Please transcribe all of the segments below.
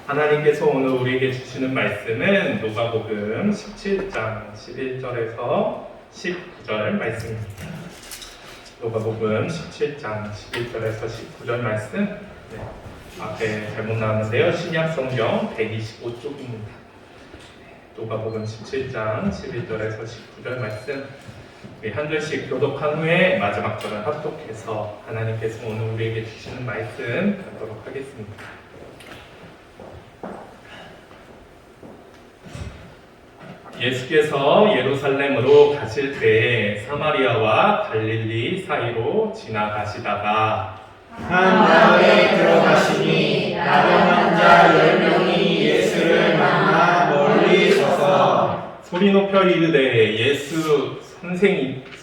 하나님께서 오늘 우리에게 주시는 말씀은 누가복음 17장 11절에서 19절 말씀입니다. 누가복음 17장 11절에서 19절 말씀. 앞에 잘못 나왔는데요. 신약성경 125쪽입니다. 누가복음 17장 11절에서 19절 말씀. 우리 한 절씩 교독한 후에 마지막 절을 합독해서 하나님께서 오늘 우리에게 주시는 말씀 듣도록 하겠습니다. 예수께서 예루살렘으로 가실 때에 사마리아와 갈릴리 사이로 지나가시다가 한 마을에 들어가시니 나병 환자 10명이 예수를 만나 멀리 서서 소리 높여 이르되 예수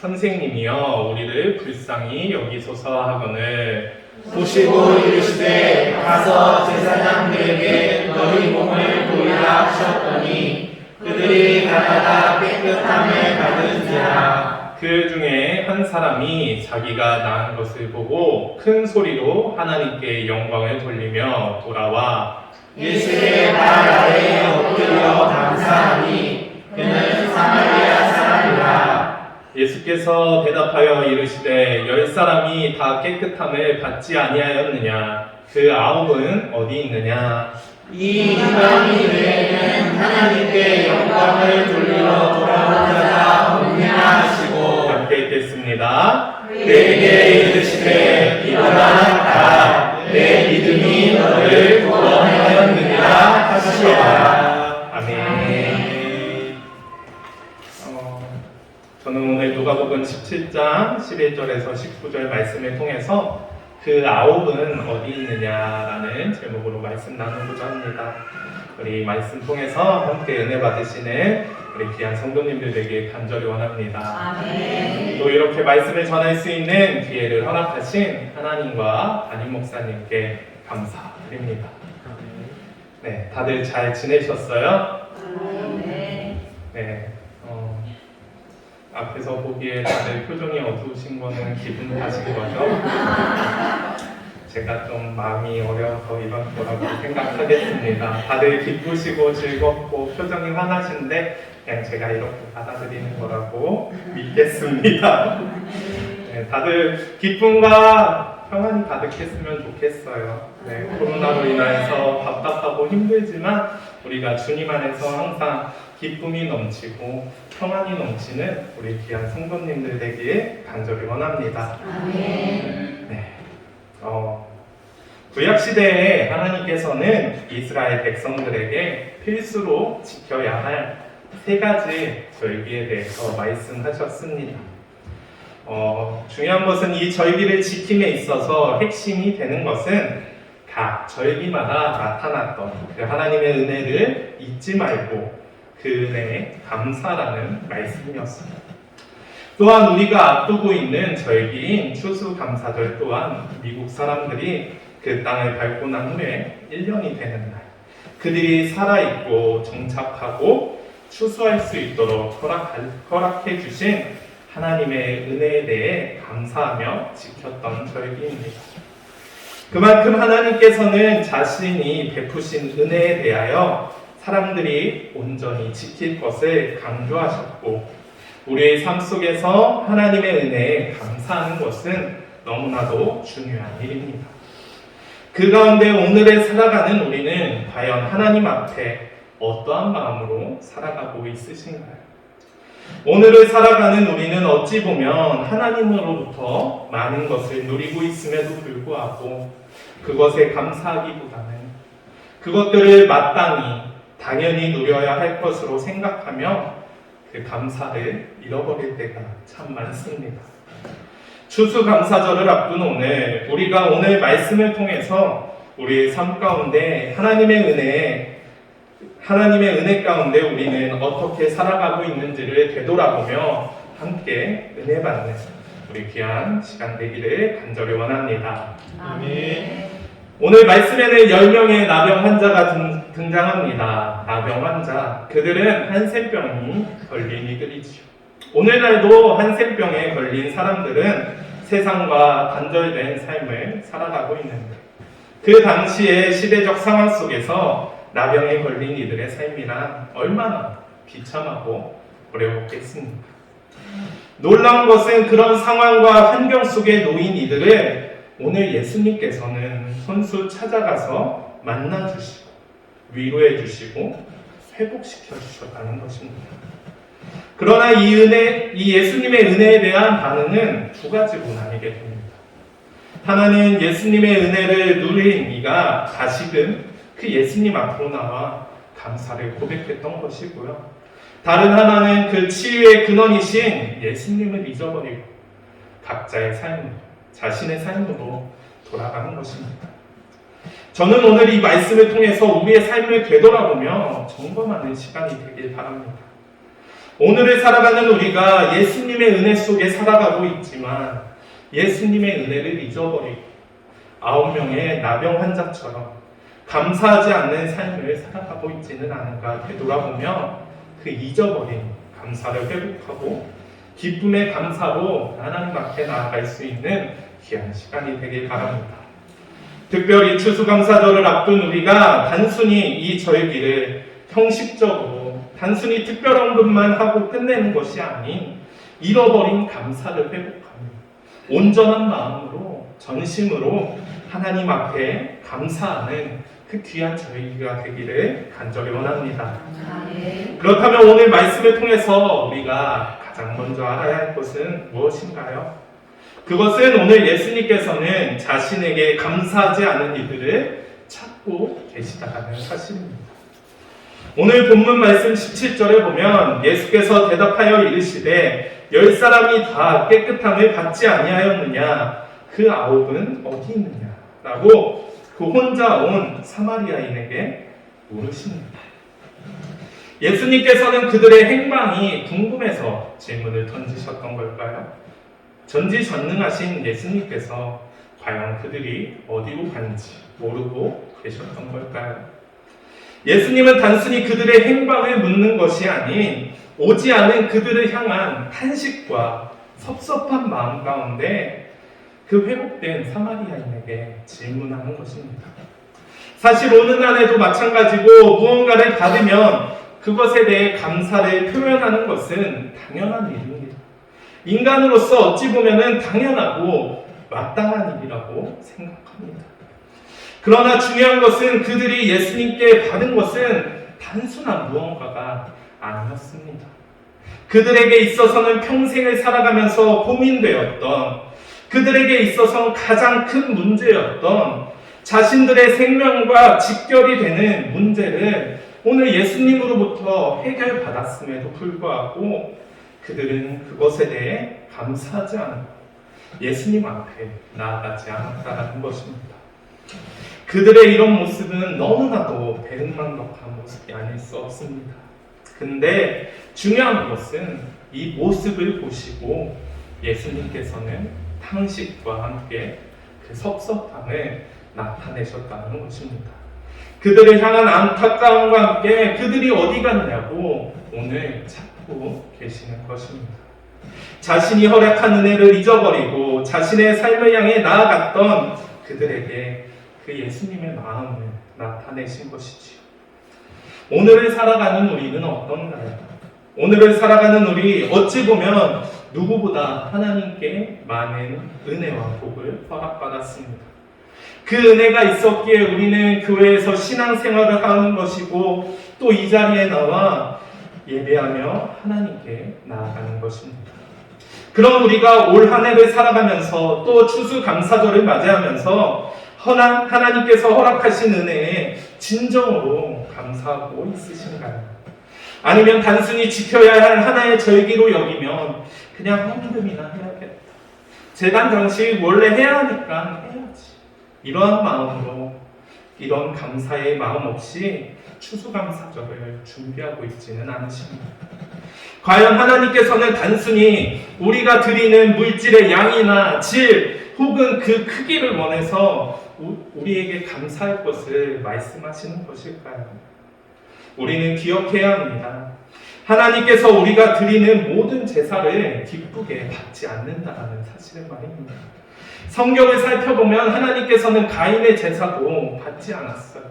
선생님이여 우리를 불쌍히 여기소서 하거늘 보시고 이르시되 가서 제사장들에게 너희 몸을 보이라 하셨더니 그들이 가다가 깨끗함을 받은지라. 그 중에 한 사람이 자기가 나은 것을 보고 큰 소리로 하나님께 영광을 돌리며 돌아와 예수의 발 아래에 엎드려 감사하니 그는 사마리아 사람이라. 예수께서 대답하여 이르시되 10사람이 다 깨끗함을 받지 아니하였느냐 그 9은 어디 있느냐 이 인간이 외에는 하나님께 영광을 돌리러 돌아온 자가 없느냐 하시고 함께 읽겠습니다. 내게 이르시되 일어나 가라 내 믿음이 너를 구원하였느니라 하시라. 아멘. 저는 오늘 누가복음 17장 11절에서 19절 말씀을 통해서 그 9은 어디 있느냐라는 제목으로 말씀 나누고자 합니다. 우리 말씀 통해서 함께 은혜 받으시는 우리 귀한 성도님들에게 간절히 원합니다. 아멘. 또 이렇게 말씀을 전할 수 있는 기회를 허락하신 하나님과 담임 목사님께 감사드립니다. 네, 다들 잘 지내셨어요? 네. 앞에서 보기에 다들 표정이 어두우신 거는 기분 탓인 거죠? 제가 좀 마음이 어려워서 이런 거라고 생각하겠습니다. 다들 기쁘시고 즐겁고 표정이 환하신데 그냥 제가 이렇게 받아들이는 거라고 믿겠습니다. 네, 다들 기쁨과 평안이 가득했으면 좋겠어요. 네, 코로나로 인해서 답답하고 힘들지만 우리가 주님 안에서 항상 기쁨이 넘치고 평안이 넘치는 우리 귀한 성도님들 되기에 간절히 원합니다. 네. 구약시대에 하나님께서는 이스라엘 백성들에게 필수로 지켜야 할 3가지 절기에 대해서 말씀하셨습니다. 중요한 것은 이 절기를 지킴에 있어서 핵심이 되는 것은 각 절기마다 나타났던 그 하나님의 은혜를 잊지 말고 그 은혜에 감사라는 말씀이었습니다. 또한 우리가 앞두고 있는 절기인 추수감사절 또한 미국 사람들이 그 땅을 밟고 난 후에 1년이 되는 날 그들이 살아있고 정착하고 추수할 수 있도록 허락해 주신 하나님의 은혜에 대해 감사하며 지켰던 절기입니다. 그만큼 하나님께서는 자신이 베푸신 은혜에 대하여 사람들이 온전히 지킬 것을 강조하셨고 우리의 삶 속에서 하나님의 은혜에 감사하는 것은 너무나도 중요한 일입니다. 그 가운데 오늘에 살아가는 우리는 과연 하나님 앞에 어떠한 마음으로 살아가고 있으신가요? 오늘을 살아가는 우리는 어찌 보면 하나님으로부터 많은 것을 누리고 있음에도 불구하고 그것에 감사하기보다는 그것들을 마땅히 당연히 누려야 할 것으로 생각하며 그 감사를 잃어버릴 때가 참 많습니다. 추수감사절을 앞둔 오늘 우리가 오늘 말씀을 통해서 우리의 삶 가운데 하나님의 은혜 가운데 우리는 어떻게 살아가고 있는지를 되돌아보며 함께 은혜 받는 우리 귀한 시간 되기를 간절히 원합니다. 아멘. 오늘 말씀에는 10명의 나병 환자가 등장합니다. 나병 환자. 그들은 한센병이 걸린 이들이지요. 오늘날도 한센병에 걸린 사람들은 세상과 단절된 삶을 살아가고 있는데 그 당시의 시대적 상황 속에서 나병에 걸린 이들의 삶이란 얼마나 비참하고 어려웠겠습니까? 놀라운 것은 그런 상황과 환경 속에 놓인 이들을 오늘 예수님께서는 손수 찾아가서 만나주시고 위로해 주시고 회복시켜 주셨다는 것입니다. 그러나 이 예수님의 은혜에 대한 반응은 두 가지로 나뉘게 됩니다. 하나는 예수님의 은혜를 누린 이가 다시금 그 예수님 앞으로 나와 감사를 고백했던 것이고요. 다른 하나는 그 치유의 근원이신 예수님을 잊어버리고 각자의 삶으로, 자신의 삶으로 돌아가는 것입니다. 저는 오늘 이 말씀을 통해서 우리의 삶을 되돌아보며 점검하는 시간이 되길 바랍니다. 오늘을 살아가는 우리가 예수님의 은혜 속에 살아가고 있지만 예수님의 은혜를 잊어버리고 9명의 나병 환자처럼 감사하지 않는 삶을 살아가고 있지는 않은가 되돌아보며 그 잊어버린 감사를 회복하고 기쁨의 감사로 하나님 앞에 나아갈 수 있는 귀한 시간이 되길 바랍니다. 특별히 추수감사절을 앞둔 우리가 단순히 이 절기를 형식적으로 단순히 특별 언급만 하고 끝내는 것이 아닌 잃어버린 감사를 회복하며 온전한 마음으로 전심으로 하나님 앞에 감사하는 그 귀한 절기가 되기를 간절히 원합니다. 그렇다면 오늘 말씀을 통해서 우리가 가장 먼저 알아야 할 것은 무엇인가요? 그것은 오늘 예수님께서는 자신에게 감사하지 않은 이들을 찾고 계시다는 사실입니다. 오늘 본문 말씀 17절에 보면 예수께서 대답하여 이르시되 10사람이 다 깨끗함을 받지 아니하였느냐 그 9은 어디 있느냐 라고 그 혼자 온 사마리아인에게 물으십니다. 예수님께서는 그들의 행방이 궁금해서 질문을 던지셨던 걸까요? 전지전능하신 예수님께서 과연 그들이 어디로 간지 모르고 계셨던 걸까요? 예수님은 단순히 그들의 행방을 묻는 것이 아닌 오지 않은 그들을 향한 탄식과 섭섭한 마음 가운데 그 회복된 사마리아인에게 질문하는 것입니다. 사실 오는 날에도 마찬가지고 무언가를 받으면 그것에 대해 감사를 표현하는 것은 당연한 일입니다. 인간으로서 어찌 보면 당연하고 마땅한 일이라고 생각합니다. 그러나 중요한 것은 그들이 예수님께 받은 것은 단순한 무언가가 아니었습니다. 그들에게 있어서는 평생을 살아가면서 고민되었던, 그들에게 있어서는 가장 큰 문제였던 자신들의 생명과 직결이 되는 문제를 오늘 예수님으로부터 해결받았음에도 불구하고 그들은 그것에 대해 감사하지 않고 예수님 앞에 나아가지 않았다는 것입니다. 그들의 이런 모습은 너무나도 배은망덕한 모습이 아닐 수 없습니다. 근데 중요한 것은 이 모습을 보시고 예수님께서는 탄식과 함께 그 섭섭함을 나타내셨다는 것입니다. 그들을 향한 안타까움과 함께 그들이 어디 갔냐고 오늘 찾고 계시는 것입니다. 자신이 허락한 은혜를 잊어버리고 자신의 삶을 향해 나아갔던 그들에게 그 예수님의 마음을 나타내신 것이지요. 오늘을 살아가는 우리는 어떤가요? 오늘을 살아가는 우리 어찌 보면 누구보다 하나님께 많은 은혜와 복을 허락받았습니다. 그 은혜가 있었기에 우리는 교회에서 신앙생활을 하는 것이고 또 이 자리에 나와 예배하며 하나님께 나아가는 것입니다. 그럼 우리가 올 한 해를 살아가면서 또 추수감사절을 맞이하면서 하나님께서 허락하신 은혜에 진정으로 감사하고 있으신가요? 아니면 단순히 지켜야 할 하나의 절기로 여기면 그냥 헌금이나 해야겠다. 제단 장식 원래 해야 하니까 해야지. 이러한 마음으로 이런 감사의 마음 없이 추수감사절을 준비하고 있지는 않으십니다. 과연 하나님께서는 단순히 우리가 드리는 물질의 양이나 질 혹은 그 크기를 원해서 우리에게 감사할 것을 말씀하시는 것일까요? 우리는 기억해야 합니다. 하나님께서 우리가 드리는 모든 제사를 기쁘게 받지 않는다는 사실을 말입니다. 성경을 살펴보면 하나님께서는 가인의 제사도 받지 않았어요.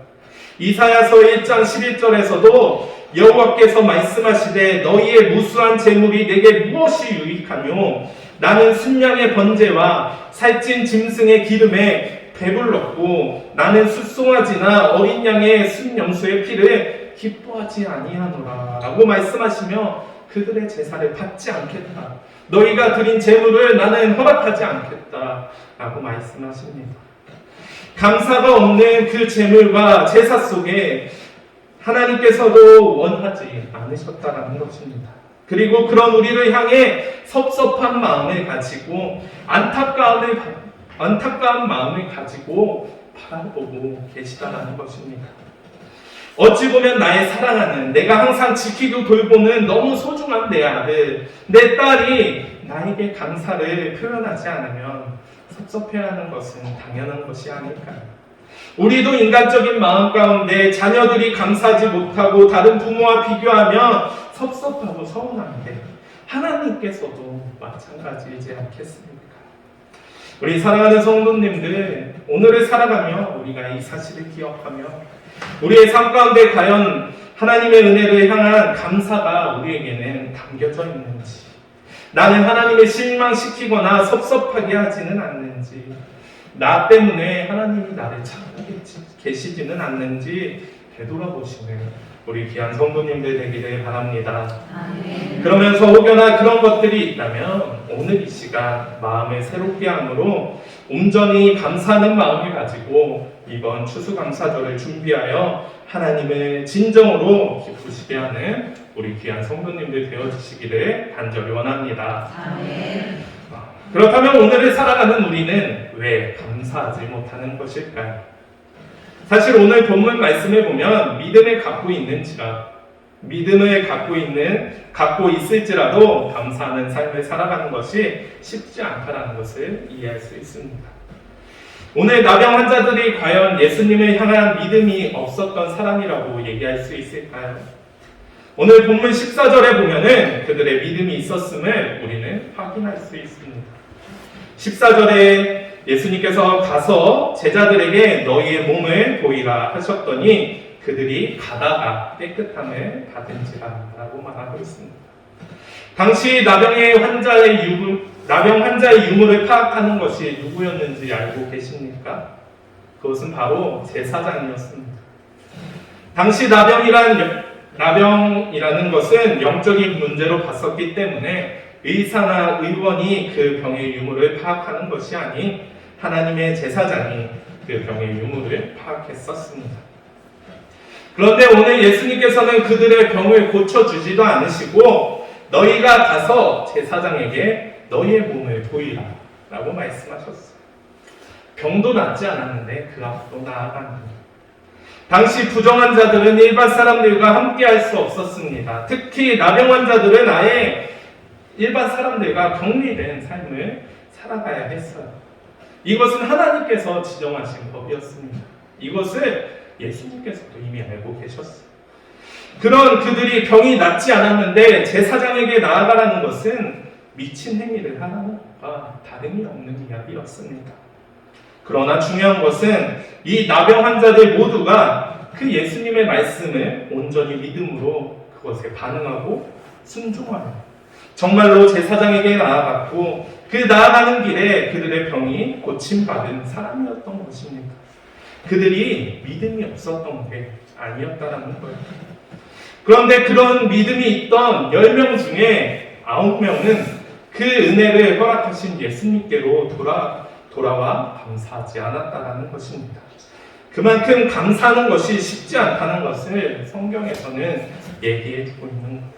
이사야서 1장 11절에서도 여호와께서 말씀하시되 너희의 무수한 재물이 내게 무엇이 유익하며 나는 순양의 번제와 살찐 짐승의 기름에 배불렀고 나는 숫송아지나 어린 양의 순염소의 피를 기뻐하지 아니하노라 라고 말씀하시며 그들의 제사를 받지 않겠다. 너희가 드린 재물을 나는 허락하지 않겠다 라고 말씀하십니다. 감사가 없는 그 재물과 제사 속에 하나님께서도 원하지 않으셨다라는 것입니다. 그리고 그런 우리를 향해 섭섭한 마음을 가지고 안타까운 마음을 가지고 바라보고 계시다라는 것입니다. 어찌 보면 나의 사랑하는, 내가 항상 지키고 돌보는 너무 소중한 내 아들, 내 딸이 나에게 감사를 표현하지 않으면 섭섭해하는 것은 당연한 것이 아닐까요? 우리도 인간적인 마음 가운데 자녀들이 감사하지 못하고 다른 부모와 비교하면 섭섭하고 서운한데 하나님께서도 마찬가지이지 않겠습니까? 우리 사랑하는 성도님들, 오늘을 살아가며 우리가 이 사실을 기억하며 우리의 삶 가운데 과연 하나님의 은혜를 향한 감사가 우리에게는 담겨져 있는지, 나는 하나님을 실망시키거나 섭섭하게 하지는 않는지, 나 때문에 하나님이 나를 찾고 계시지는 않는지 되돌아보시는 우리 귀한 성도님들 되기를 바랍니다. 아멘. 그러면서 혹여나 그런 것들이 있다면 오늘 이 시간 마음을 새롭게 함으로 온전히 감사하는 마음을 가지고 이번 추수감사절을 준비하여 하나님을 진정으로 기쁘시게 하는 우리 귀한 성도님들 되어주시기를 간절히 원합니다. 아멘. 그렇다면 오늘을 살아가는 우리는 왜 감사하지 못하는 것일까요? 사실 오늘 본문 말씀을 보면 믿음을 갖고 있을지라도 감사하는 삶을 살아가는 것이 쉽지 않다는 것을 이해할 수 있습니다. 오늘 나병 환자들이 과연 예수님을 향한 믿음이 없었던 사람이라고 얘기할 수 있을까요? 오늘 본문 14절에 보면은 그들의 믿음이 있었음을 우리는 확인할 수 있습니다. 14절에 예수님께서 가서 제자들에게 너희의 몸을 보이라 하셨더니 그들이 가다가 깨끗함을 받은지라 라고 말하고 있습니다. 당시 나병 환자의 유무를 파악하는 것이 누구였는지 알고 계십니까? 그것은 바로 제사장이었습니다. 당시 나병이라는 것은 영적인 문제로 봤었기 때문에 의사나 의원이 그 병의 유무를 파악하는 것이 아닌 하나님의 제사장이 그 병의 유무를 파악했었습니다. 그런데 오늘 예수님께서는 그들의 병을 고쳐주지도 않으시고 너희가 가서 제사장에게 너희의 몸을 보이라 라고 말씀하셨어요. 병도 낫지 않았는데 그 앞으로 나아갑니다. 당시 부정 환자들은 일반 사람들과 함께 할 수 없었습니다. 특히 나병 환자들은 아예 일반 사람들과 격리된 삶을 살아가야 했어요. 이것은 하나님께서 지정하신 법이었습니다. 이것을 예수님께서도 이미 알고 계셨어요. 그런 그들이 병이 낫지 않았는데 제사장에게 나아가라는 것은 미친 행위를 하는 것과 다름이 없는 이야기였습니다. 그러나 중요한 것은 이 나병 환자들 모두가 그 예수님의 말씀을 온전히 믿음으로 그것에 반응하고 순종하며 정말로 제사장에게 나아갔고 그 나아가는 길에 그들의 병이 고침받은 사람이었던 것입니다. 그들이 믿음이 없었던 게 아니었다라는 거예요. 그런데 그런 믿음이 있던 10명 중에 9명은 그 은혜를 허락하신 예수님께로 돌아와 감사하지 않았다라는 것입니다. 그만큼 감사하는 것이 쉽지 않다는 것을 성경에서는 얘기해 주고 있는 거예요.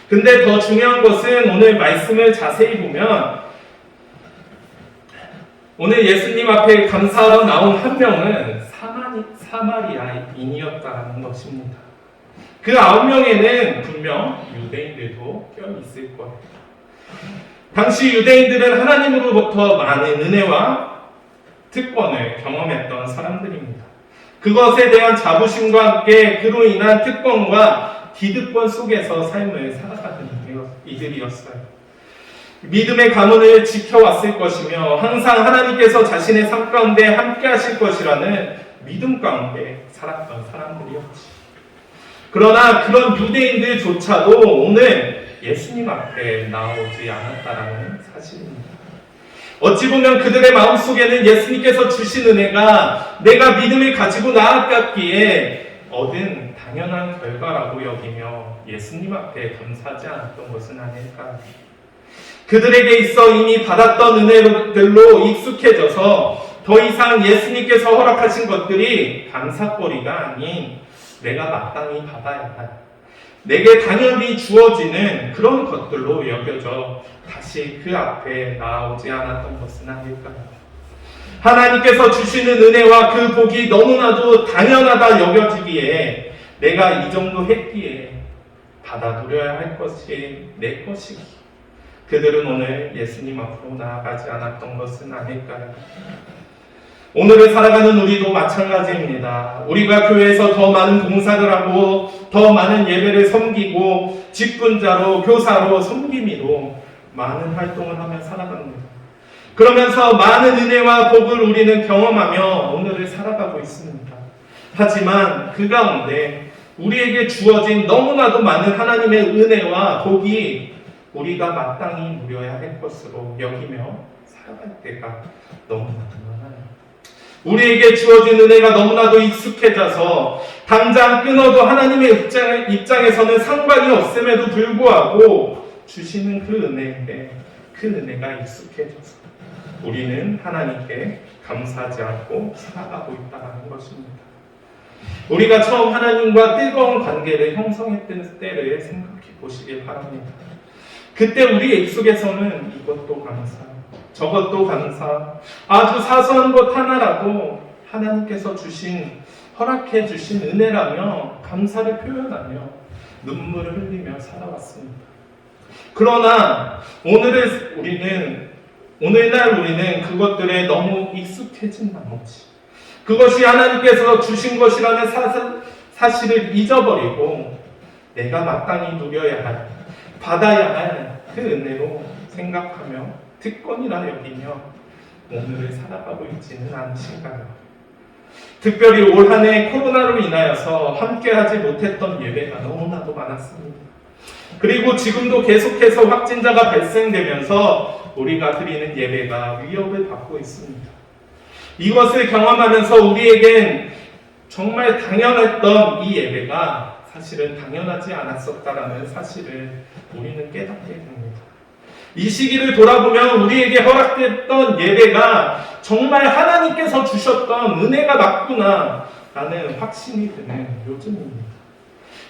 근데 더 중요한 것은 오늘 말씀을 자세히 보면 오늘 예수님 앞에 감사하러 나온 한 명은 사마리아인이었다는 것입니다. 그 9명에는 분명 유대인들도 껴있을 거예요. 당시 유대인들은 하나님으로부터 많은 은혜와 특권을 경험했던 사람들입니다. 그것에 대한 자부심과 함께 그로 인한 특권과 기득권 속에서 삶을 살아가는 이들이었어요. 믿음의 가문을 지켜왔을 것이며 항상 하나님께서 자신의 삶 가운데 함께 하실 것이라는 믿음 가운데 살았던 사람들이었지. 그러나 그런 유대인들조차도 오늘 예수님 앞에 나오지 않았다라는 사실입니다. 어찌 보면 그들의 마음속에는 예수님께서 주신 은혜가 내가 믿음을 가지고 나아갔기에 얻은 당연한 결과라고 여기며 예수님 앞에 감사하지 않았던 것은 아닐까. 그들에게 있어 이미 받았던 은혜들로 익숙해져서 더 이상 예수님께서 허락하신 것들이 감사거리가 아닌 내가 마땅히 받아야 할, 내게 당연히 주어지는 그런 것들로 여겨져 다시 그 앞에 나오지 않았던 것은 아닐까요? 하나님께서 주시는 은혜와 그 복이 너무나도 당연하다 여겨지기에 내가 이 정도 했기에 받아들여야 할 것이 내 것이기 그들은 오늘 예수님 앞으로 나아가지 않았던 것은 아닐까요? 오늘을 살아가는 우리도 마찬가지입니다. 우리가 교회에서 더 많은 봉사를 하고 더 많은 예배를 섬기고 직분자로 교사로 섬김이로 많은 활동을 하며 살아갑니다. 그러면서 많은 은혜와 복을 우리는 경험하며 오늘을 살아가고 있습니다. 하지만 그 가운데 우리에게 주어진 너무나도 많은 하나님의 은혜와 복이 우리가 마땅히 누려야 할 것으로 여기며 살아갈 때가 너무나도 많아요. 우리에게 주어진 은혜가 너무나도 익숙해져서 당장 끊어도 하나님의 입장에서는 상관이 없음에도 불구하고 주시는 그 은혜에 그 은혜가 익숙해져서 우리는 하나님께 감사하지 않고 살아가고 있다는 것입니다. 우리가 처음 하나님과 뜨거운 관계를 형성했던 때를 생각해 보시길 바랍니다. 그때 우리 입속에서는 이것도 감사, 저것도 감사, 아주 사소한 것 하나라도 하나님께서 허락해 주신 은혜라며 감사를 표현하며 눈물을 흘리며 살아왔습니다. 그러나 오늘날 우리는 그것들에 너무 익숙해진 나머지 그것이 하나님께서 주신 것이라는 사실을 잊어버리고 내가 마땅히 누려야 할, 받아야 할 그 은혜로 생각하며 특권이라 여기며 오늘을 살아가고 있지는 않으신가요? 특별히 올 한 해 코로나로 인하여서 함께하지 못했던 예배가 너무나도 많았습니다. 그리고 지금도 계속해서 확진자가 발생되면서 우리가 드리는 예배가 위협을 받고 있습니다. 이것을 경험하면서 우리에겐 정말 당연했던 이 예배가 사실은 당연하지 않았었다라는 사실을 우리는 깨닫게 됩니다. 이 시기를 돌아보면 우리에게 허락됐던 예배가 정말 하나님께서 주셨던 은혜가 맞구나 라는 확신이 드는 요즘입니다.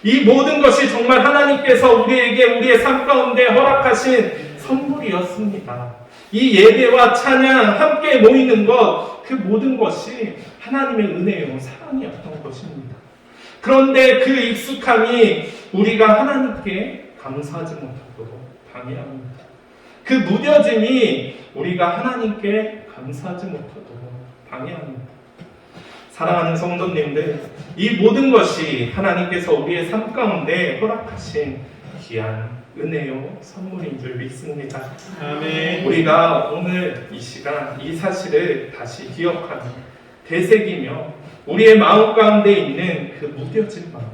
이 모든 것이 정말 하나님께서 우리에게 우리의 삶 가운데 허락하신 선물이었습니다. 이 예배와 찬양 함께 모이는 것, 그 모든 것이 하나님의 은혜요 사랑이었던 것입니다. 그런데 그 익숙함이 우리가 하나님께 감사하지 못하도록 방해합니다. 그 무뎌짐이 우리가 하나님께 감사하지 못하도록 방해합니다. 사랑하는 성도님들, 이 모든 것이 하나님께서 우리의 삶 가운데 허락하신 귀한 은혜요 선물인 줄 믿습니다. 아멘. 우리가 오늘 이 시간 이 사실을 다시 기억하며 되새기며 우리의 마음 가운데 있는 그 무뎌진 마음,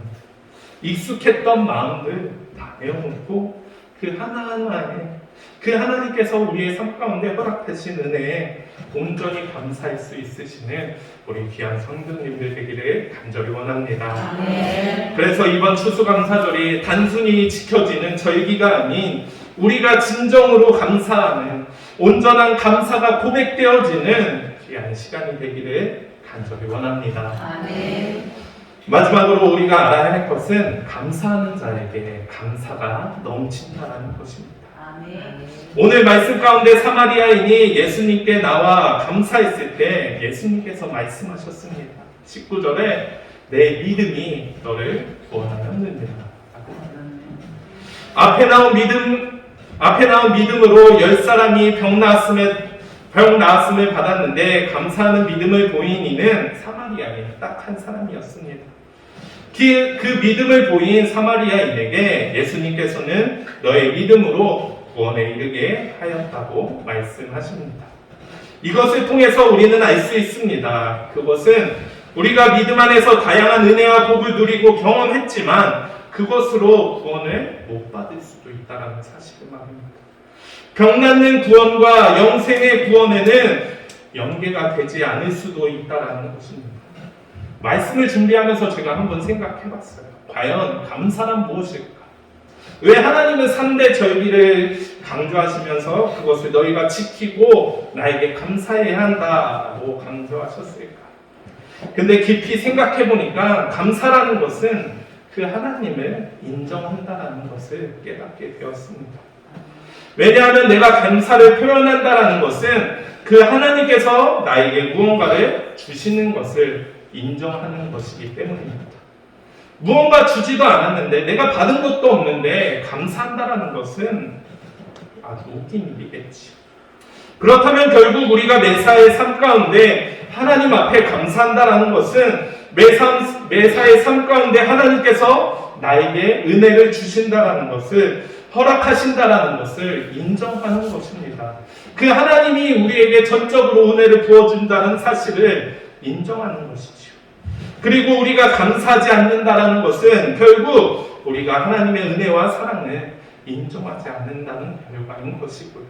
익숙했던 마음을 다 내어놓고 그 하나하나에 그 하나님께서 우리의 삶 가운데 허락하신 은혜에 온전히 감사할 수 있으시는 우리 귀한 성도님들 되기를 간절히 원합니다. 그래서 이번 추수감사절이 단순히 지켜지는 절기가 아닌 우리가 진정으로 감사하는 온전한 감사가 고백되어지는 귀한 시간이 되기를 간절히 원합니다. 마지막으로 우리가 알아야 할 것은 감사하는 자에게 감사가 넘친다는 것입니다. 오늘 말씀 가운데 사마리아인이 예수님께 나와 감사했을 때 예수님께서 말씀하셨습니다. 19절에 내 믿음이 너를 구원하였느니라. 앞에 나온 믿음으로 10사람이 병 나았음을 받았는데 감사하는 믿음을 보인 이는 사마리아인 딱 한 사람이었습니다. 그 믿음을 보인 사마리아인에게 예수님께서는 너의 믿음으로 구원에 이르게 하였다고 말씀하십니다. 이것을 통해서 우리는 알 수 있습니다. 그것은 우리가 믿음 안에서 다양한 은혜와 복을 누리고 경험했지만 그것으로 구원을 못 받을 수도 있다는 사실을 말합니다. 병낫는 구원과 영생의 구원에는 연계가 되지 않을 수도 있다는 것입니다. 말씀을 준비하면서 제가 한번 생각해 봤어요. 과연 감사란 무엇일까? 왜 하나님은 3대 절기를 강조하시면서 그것을 너희가 지키고 나에게 감사해야 한다고 강조하셨을까? 근데 깊이 생각해 보니까 감사라는 것은 그 하나님을 인정한다라는 것을 깨닫게 되었습니다. 왜냐하면 내가 감사를 표현한다라는 것은 그 하나님께서 나에게 무언가를 주시는 것을 인정하는 것이기 때문입니다. 무언가 주지도 않았는데 내가 받은 것도 없는데 감사한다라는 것은 아주 웃긴 일이겠지요. 그렇다면 결국 우리가 매사의 삶 가운데 하나님 앞에 감사한다라는 것은 매사의 삶 가운데 하나님께서 나에게 은혜를 주신다라는 것을 허락하신다라는 것을 인정하는 것입니다. 그 하나님이 우리에게 전적으로 은혜를 부어준다는 사실을 인정하는 것이죠. 그리고 우리가 감사하지 않는다라는 것은 결국 우리가 하나님의 은혜와 사랑을 인정하지 않는다는 결과인 것이고요.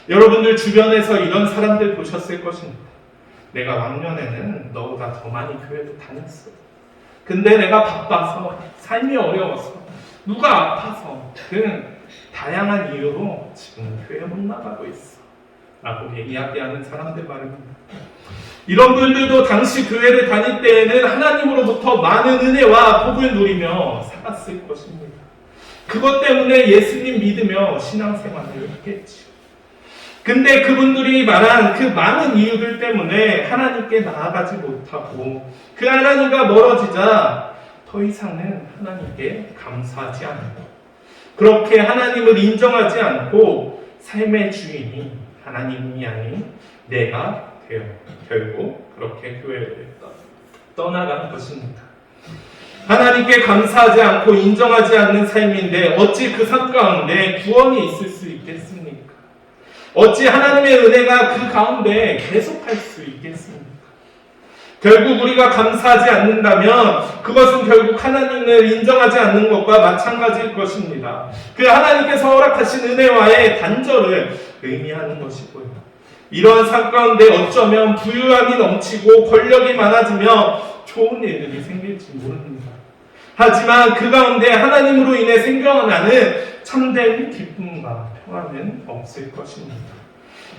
여러분들 주변에서 이런 사람들 보셨을 것입니다. 내가 왕년에는 너보다 더 많이 교회도 다녔어. 근데 내가 바빠서 삶이 어려워서 누가 아파서 등 다양한 이유로 지금 교회 못 나가고 있어 라고 이야기하는 사람들 말입니다. 이런 분들도 당시 교회를 다닐 때에는 하나님으로부터 많은 은혜와 복을 누리며 살았을 것입니다. 그것 때문에 예수님 믿으며 신앙생활을 했겠지요. 근데 그분들이 말한 그 많은 이유들 때문에 하나님께 나아가지 못하고 그 하나님과 멀어지자 더 이상은 하나님께 감사하지 않고 그렇게 하나님을 인정하지 않고 삶의 주인이 하나님이 아닌 내가 되어 결국 그렇게 교회를 떠나간 것입니다. 하나님께 감사하지 않고 인정하지 않는 삶인데 어찌 그 삶 가운데 구원이 있을 수 있겠습니까? 어찌 하나님의 은혜가 그 가운데 계속할 수 있겠습니까? 결국 우리가 감사하지 않는다면 그것은 결국 하나님을 인정하지 않는 것과 마찬가지일 것입니다. 그 하나님께서 허락하신 은혜와의 단절을 의미하는 것이고요. 이러한 삶 가운데 어쩌면 부유함이 넘치고 권력이 많아지며 좋은 일들이 생길지 모릅니다. 하지만 그 가운데 하나님으로 인해 생겨나는 참된 기쁨과 평안은 없을 것입니다.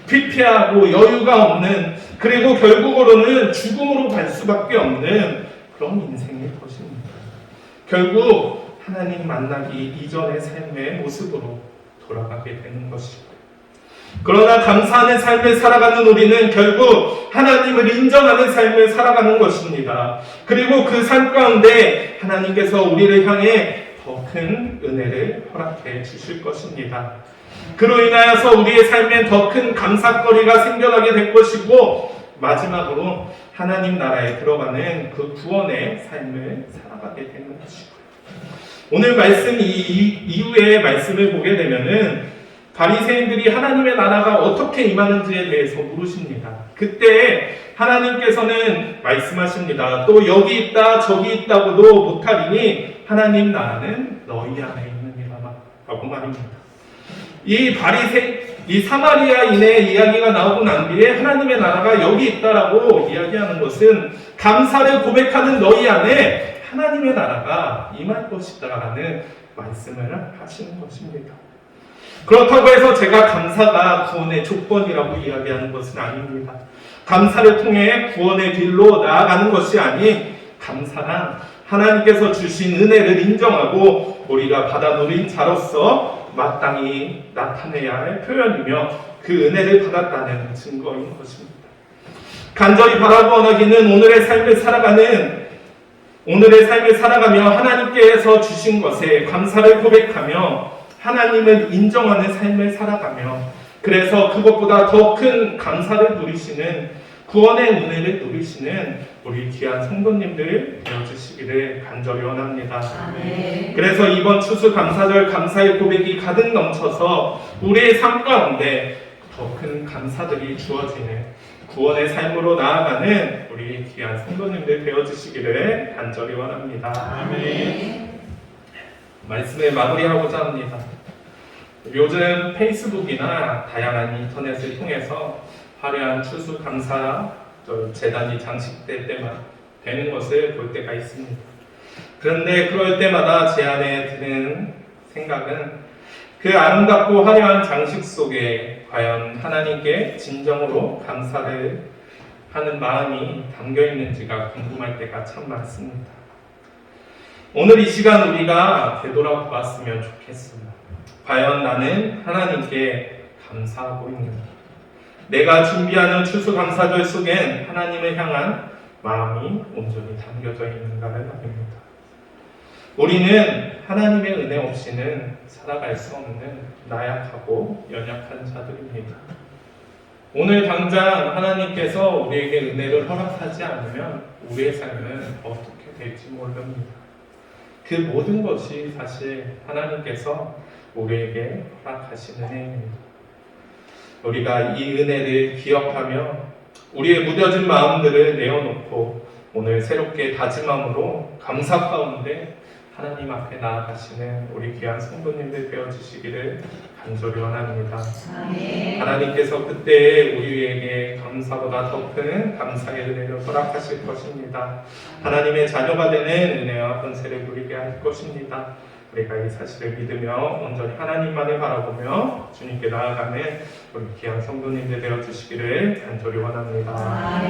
피폐하고 여유가 없는 그리고 결국으로는 죽음으로 갈 수밖에 없는 그런 인생일 것입니다. 결국 하나님 만나기 이전의 삶의 모습으로 돌아가게 되는 것이고 그러나 감사하는 삶을 살아가는 우리는 결국 하나님을 인정하는 삶을 살아가는 것입니다. 그리고 그 삶 가운데 하나님께서 우리를 향해 더 큰 은혜를 허락해 주실 것입니다. 그로 인하여서 우리의 삶엔 더 큰 감사거리가 생겨나게 될 것이고 마지막으로 하나님 나라에 들어가는 그 구원의 삶을 살아가게 되는 것이고요. 오늘 말씀 이후의 말씀을 보게 되면은 바리새인들이 하나님의 나라가 어떻게 임하는지에 대해서 물으십니다. 그때 하나님께서는 말씀하십니다. 또 여기 있다 저기 있다고도 못하리니 하나님 나라는 너희 안에 있느니라 라고 말입니다. 이 사마리아인의 이야기가 나오고 난 뒤에 하나님의 나라가 여기 있다라고 이야기하는 것은 감사를 고백하는 너희 안에 하나님의 나라가 임할 것이다라는 말씀을 하시는 것입니다. 그렇다고 해서 제가 감사가 구원의 조건이라고 이야기하는 것은 아닙니다. 감사를 통해 구원의 길로 나아가는 것이 아닌 감사란 하나님께서 주신 은혜를 인정하고 우리가 받아 누린 자로서 마땅히 나타내야 할 표현이며 그 은혜를 받았다는 증거인 것입니다. 간절히 바라보아나기는 오늘의 삶을 살아가며 하나님께서 주신 것에 감사를 고백하며 하나님을 인정하는 삶을 살아가며 그래서 그것보다 더 큰 감사를 누리시는 구원의 은혜를 누리시는 우리 귀한 성도님들 되어주시기를 간절히 원합니다. 그래서 이번 추수감사절 감사의 고백이 가득 넘쳐서 우리의 삶 가운데 더 큰 감사들이 주어지는 구원의 삶으로 나아가는 우리 귀한 성도님들 되어주시기를 간절히 원합니다. 아멘. 말씀을 마무리하고자 합니다. 요즘 페이스북이나 다양한 인터넷을 통해서 화려한 추수감사 재단이 장식될 때만 되는 것을 볼 때가 있습니다. 그런데 그럴 때마다 제 안에 드는 생각은 그 아름답고 화려한 장식 속에 과연 하나님께 진정으로 감사를 하는 마음이 담겨 있는지가 궁금할 때가 참 많습니다. 오늘 이 시간 우리가 되돌아보았으면 좋겠습니다. 과연 나는 하나님께 감사하고 있는가? 내가 준비하는 추수감사절 속엔 하나님을 향한 마음이 온전히 담겨져 있는가를 말입니다. 우리는 하나님의 은혜 없이는 살아갈 수 없는 나약하고 연약한 자들입니다. 오늘 당장 하나님께서 우리에게 은혜를 허락하지 않으면 우리의 삶은 어떻게 될지 모릅니다. 그 모든 것이 사실 하나님께서 우리에게 허락하신 은혜입니다. 우리가 이 은혜를 기억하며 우리의 무뎌진 마음들을 내어놓고 오늘 새롭게 다짐함으로 감사 가운데 하나님 앞에 나아가시는 우리 귀한 성도님들 되어주시기를 간절히 원합니다. 하나님께서 그때 우리에게 감사보다 더 큰 감사의 은혜를 허락하실 것입니다. 하나님의 자녀가 되는 은혜와 권세를 누리게 할 것입니다. 우리가 이 사실을 믿으며 온전히 하나님만을 바라보며 주님께 나아가는 우리 귀한 성도님들 되어주시기를 간절히 원합니다.